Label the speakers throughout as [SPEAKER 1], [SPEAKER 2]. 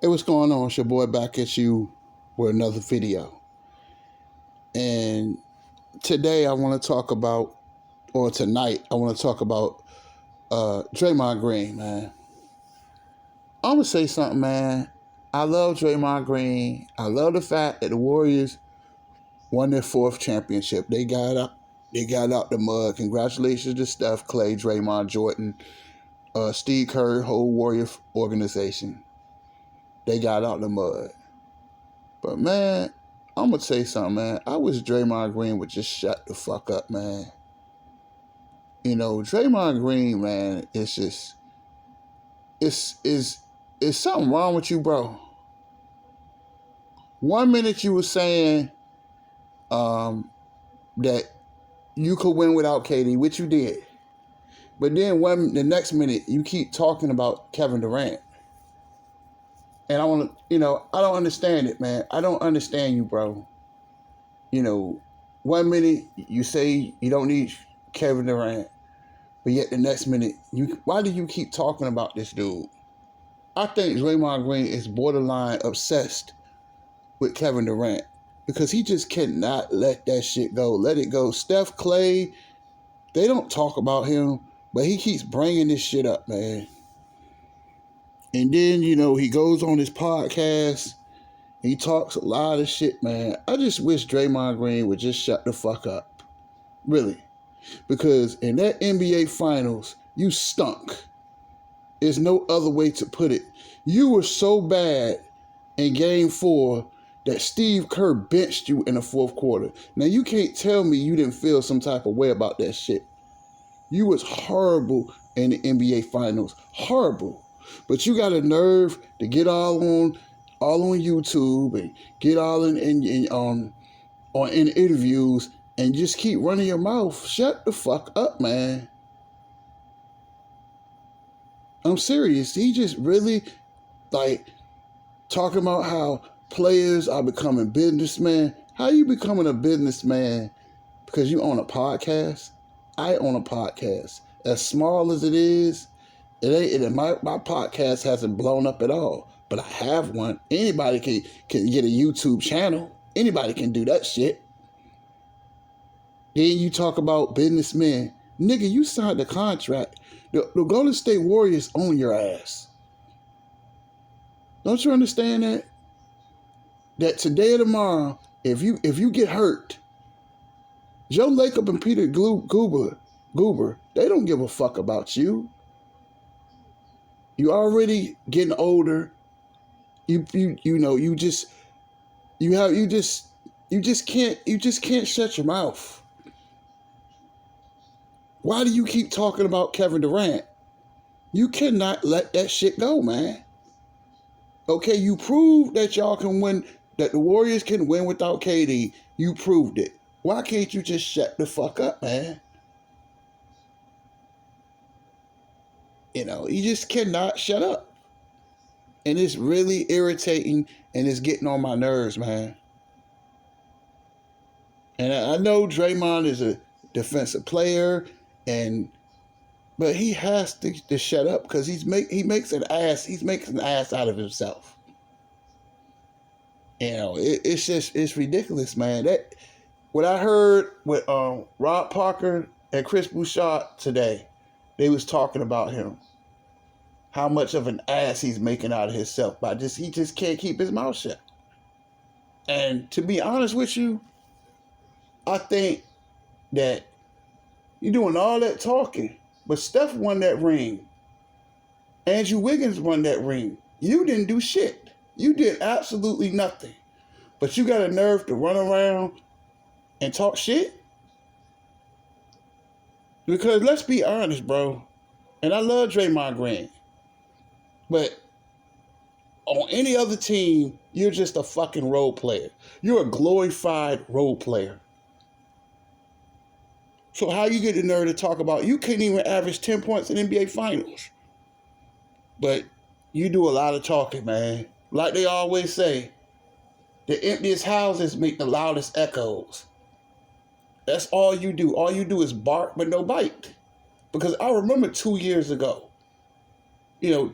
[SPEAKER 1] Hey, what's going on? It's your boy back at you with another video. And today I want to talk about, or tonight, I want to talk about Draymond Green, man. I'm going to say something, man. I love Draymond Green. I love the fact that the Warriors won their fourth championship. They got out the mud. Congratulations to Steph, Clay, Draymond, Jordan, Steve Kerr, whole Warrior organization. They got out the mud. But, man, I'm going to tell you something, man. I wish Draymond Green would just shut the fuck up, man. You know, Draymond Green, man, it's just, it's something wrong with you, bro. 1 minute you were saying that you could win without KD, which you did. But then the next minute, you keep talking about Kevin Durant. And I want to, I don't understand it, man. I don't understand you, bro. 1 minute you say you don't need Kevin Durant, but yet the next minute, why do you keep talking about this dude? I think Draymond Green is borderline obsessed with Kevin Durant because he just cannot let that shit go. Let it go. Steph, Clay, they don't talk about him, but he keeps bringing this shit up, man. And then, he goes on his podcast. He talks a lot of shit, man. I just wish Draymond Green would just shut the fuck up. Really. Because in that NBA Finals, you stunk. There's no other way to put it. You were so bad in Game 4 that Steve Kerr benched you in the fourth quarter. Now, you can't tell me you didn't feel some type of way about that shit. You was horrible in the NBA Finals. Horrible. But you got a nerve to get all on YouTube and get all in interviews and just keep running your mouth. Shut the fuck up, man. I'm serious. He just really talking about how players are becoming businessmen. How you becoming a businessman because you own a podcast? I own a podcast. As small as it is, my podcast hasn't blown up at all, but I have one. Anybody can get a YouTube channel. Anybody can do that shit. Then you talk about businessmen. Nigga, you signed the contract. The Golden State Warriors own your ass. Don't you understand that? That today or tomorrow, if you get hurt, Joe Lacob and Peter Goober, they don't give a fuck about you. You already getting older. You just can't shut your mouth. Why do you keep talking about Kevin Durant? You cannot let that shit go, man. Okay, you proved that y'all can win, that the Warriors can win without KD. You proved it. Why can't you just shut the fuck up, man? You just cannot shut up. And it's really irritating and it's getting on my nerves, man. And I know Draymond is a defensive player, but he has to shut up because he makes an ass out of himself. It's ridiculous, man. That what I heard with Rob Parker and Chris Bouchard today, they was talking about him. How much of an ass he's making out of himself he just can't keep his mouth shut. And to be honest with you, I think that you're doing all that talking, but Steph won that ring. Andrew Wiggins won that ring. You didn't do shit. You did absolutely nothing. But you got a nerve to run around and talk shit? Because let's be honest, bro. And I love Draymond Green. But on any other team, you're just a fucking role player. You're a glorified role player. So how you get the nerve to talk about, you can't even average 10 points in NBA Finals. But you do a lot of talking, man. Like they always say, the emptiest houses make the loudest echoes. That's all you do. All you do is bark but no bite. Because I remember 2 years ago,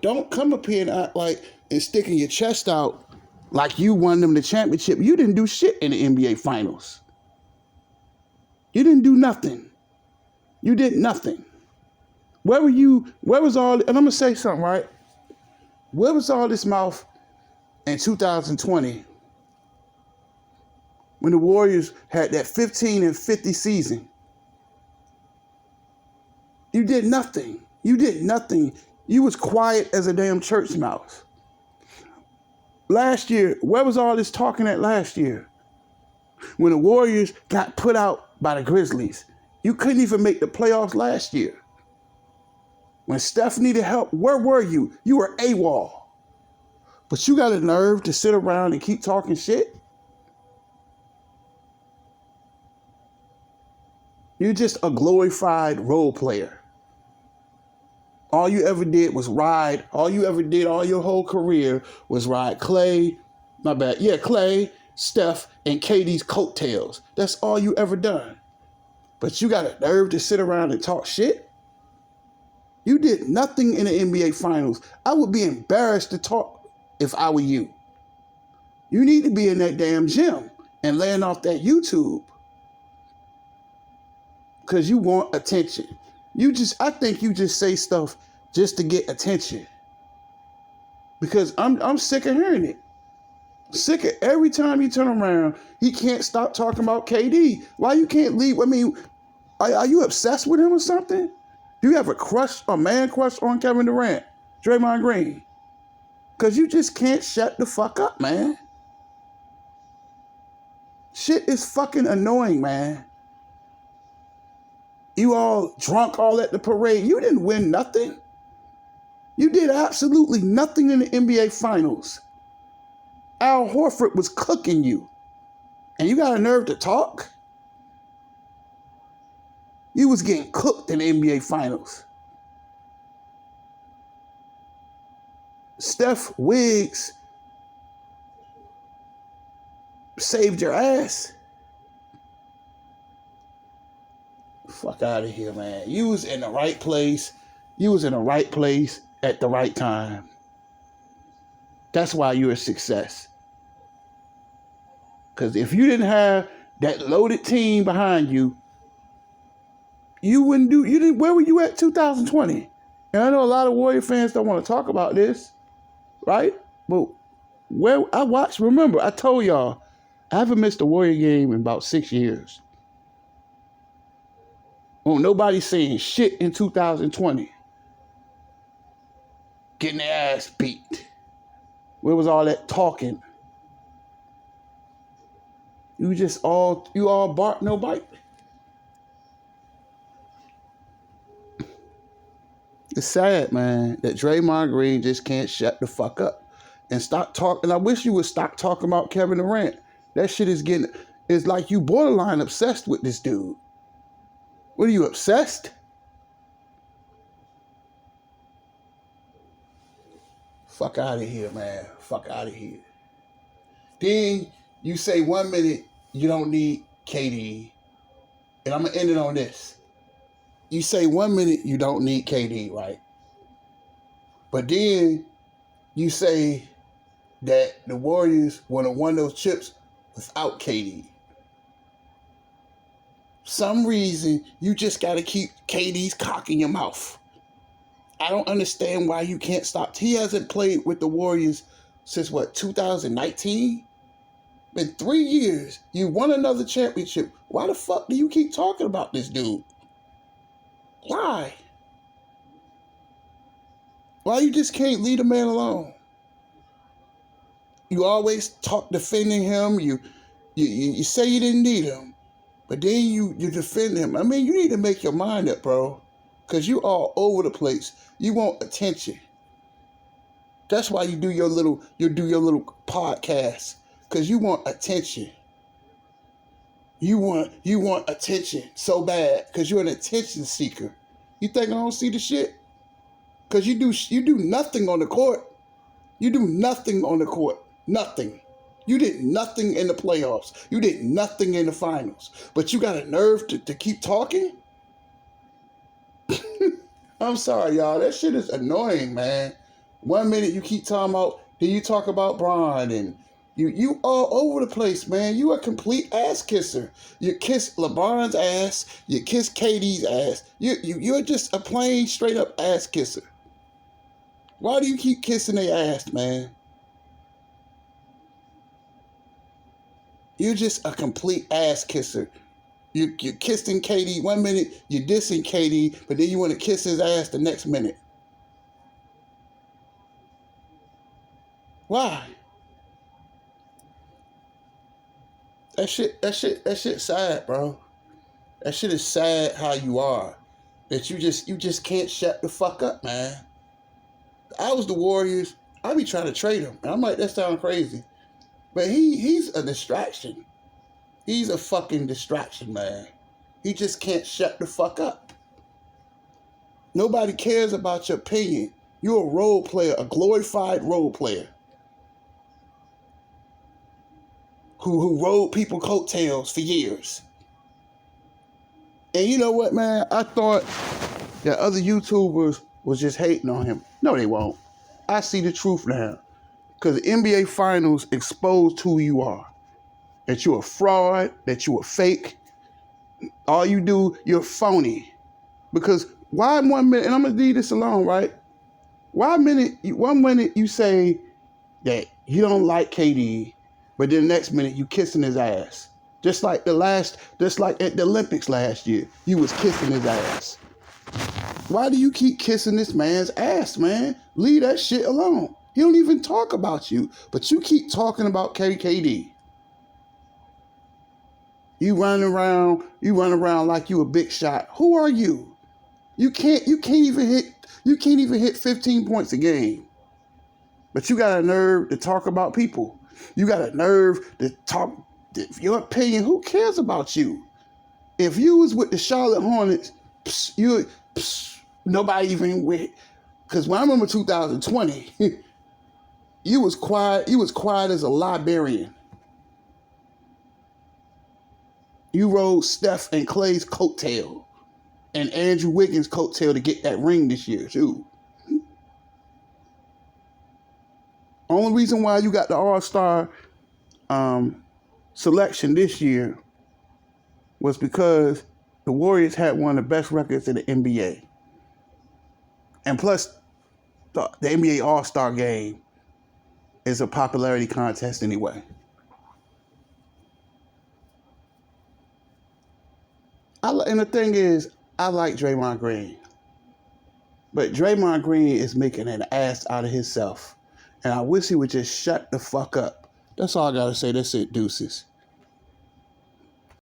[SPEAKER 1] don't come up here and act like and sticking your chest out like you won them the championship. You didn't do shit in the NBA Finals. You didn't do nothing. You did nothing. Where were you? Where was all? And I'm gonna say something, right? Where was all this mouth in 2020 when the Warriors had that 15-50 season? You did nothing. You did nothing. You was quiet as a damn church mouse. Last year, where was all this talking at last year? When the Warriors got put out by the Grizzlies. You couldn't even make the playoffs last year. When Steph needed help, where were you? You were AWOL. But you got a nerve to sit around and keep talking shit? You're just a glorified role player. All you ever did was ride. All you ever did all your whole career was ride Clay, Steph, and KD's coattails. That's all you ever done. But you got a nerve to sit around and talk shit? You did nothing in the NBA Finals. I would be embarrassed to talk if I were you. You need to be in that damn gym and laying off that YouTube. Because you want attention. I think you just say stuff just to get attention. Because I'm sick of hearing it. Sick of every time you turn around, he can't stop talking about KD. Why you can't leave? I mean, are you obsessed with him or something? Do you have a man crush on Kevin Durant, Draymond Green? Because you just can't shut the fuck up, man. Shit is fucking annoying, man. You all drunk all at the parade. You didn't win nothing. You did absolutely nothing in the NBA Finals. Al Horford was cooking you. And you got a nerve to talk? You was getting cooked in the NBA Finals. Steph Wiggs saved your ass. Fuck out of here, man. You was in the right place. You was in the right place at the right time. That's why you're a success. Because if you didn't have that loaded team behind you, where were you at 2020? And I know a lot of Warrior fans don't want to talk about this, right? But remember, I told y'all, I haven't missed a Warrior game in about 6 years. Oh, nobody's saying shit in 2020. Getting their ass beat. Where was all that talking? You all bark, no bite. It's sad, man, that Draymond Green just can't shut the fuck up and stop talking. I wish you would stop talking about Kevin Durant. That shit it's like you borderline obsessed with this dude. What are you, obsessed? Fuck out of here, man. Fuck out of here. Then you say 1 minute you don't need KD. And I'm going to end it on this. You say 1 minute you don't need KD, right? But then you say that the Warriors would have won those chips without KD. Some reason you just got to keep KD's cock in your mouth. I don't understand why you can't stop. He hasn't played with the Warriors since 2019? Been 3 years. You won another championship. Why the fuck do you keep talking about this dude? Why? Why you just can't leave a man alone? You always talk defending him. You say you didn't need him. But then you defend him. I mean, you need to make your mind up, bro. Because you all over the place. You want attention. That's why you do your little podcast. Because you want attention. You want attention so bad. Because you're an attention seeker. You think I don't see the shit? Because you do nothing on the court. You do nothing on the court. Nothing. You did nothing in the playoffs. You did nothing in the finals. But you got a nerve to keep talking? I'm sorry, y'all. That shit is annoying, man. 1 minute you keep talking about Here you talk about Bron and you all over the place, man. You a complete ass kisser. You kiss LeBron's ass. You kiss KD's ass. You're just a plain straight up ass kisser. Why do you keep kissing their ass, man? You're just a complete ass kisser. You're kissing KD 1 minute, you're dissing KD, but then you want to kiss his ass the next minute. Why? That shit sad, bro. That shit is sad how you are. That you just can't shut the fuck up, man. If I was the Warriors, I'd be trying to trade him. And I'm like, that sounds crazy. But he's a distraction. He's a fucking distraction, man. He just can't shut the fuck up. Nobody cares about your opinion. You're a role player, a glorified role player. Who rode people coattails for years. And you know what, man? I thought that other YouTubers was just hating on him. No, they won't. I see the truth now. Because the NBA Finals exposed who you are. That you're a fraud, that you're a fake. All you do, you're phony. Because why 1 minute, and I'm going to leave this alone, right? Why 1 minute you say that you don't like KD, but then the next minute you kissing his ass. Just like at the Olympics last year, you was kissing his ass. Why do you keep kissing this man's ass, man? Leave that shit alone. He don't even talk about you, but you keep talking about KD. You run around like you a big shot. Who are you? You can't even hit 15 points a game. But you got a nerve to talk about people. You got a nerve to talk your opinion. Who cares about you? If you was with the Charlotte Hornets, nobody even with. Because when I remember 2020, you was quiet. You was quiet as a librarian. You rode Steph and Clay's coattail and Andrew Wiggins' coattail to get that ring this year, too. Only reason why you got the All-Star selection this year was because the Warriors had one of the best records in the NBA. And plus, the NBA All-Star game is a popularity contest anyway. And the thing is, I like Draymond Green. But Draymond Green is making an ass out of himself. And I wish he would just shut the fuck up. That's all I gotta say. That's it, deuces.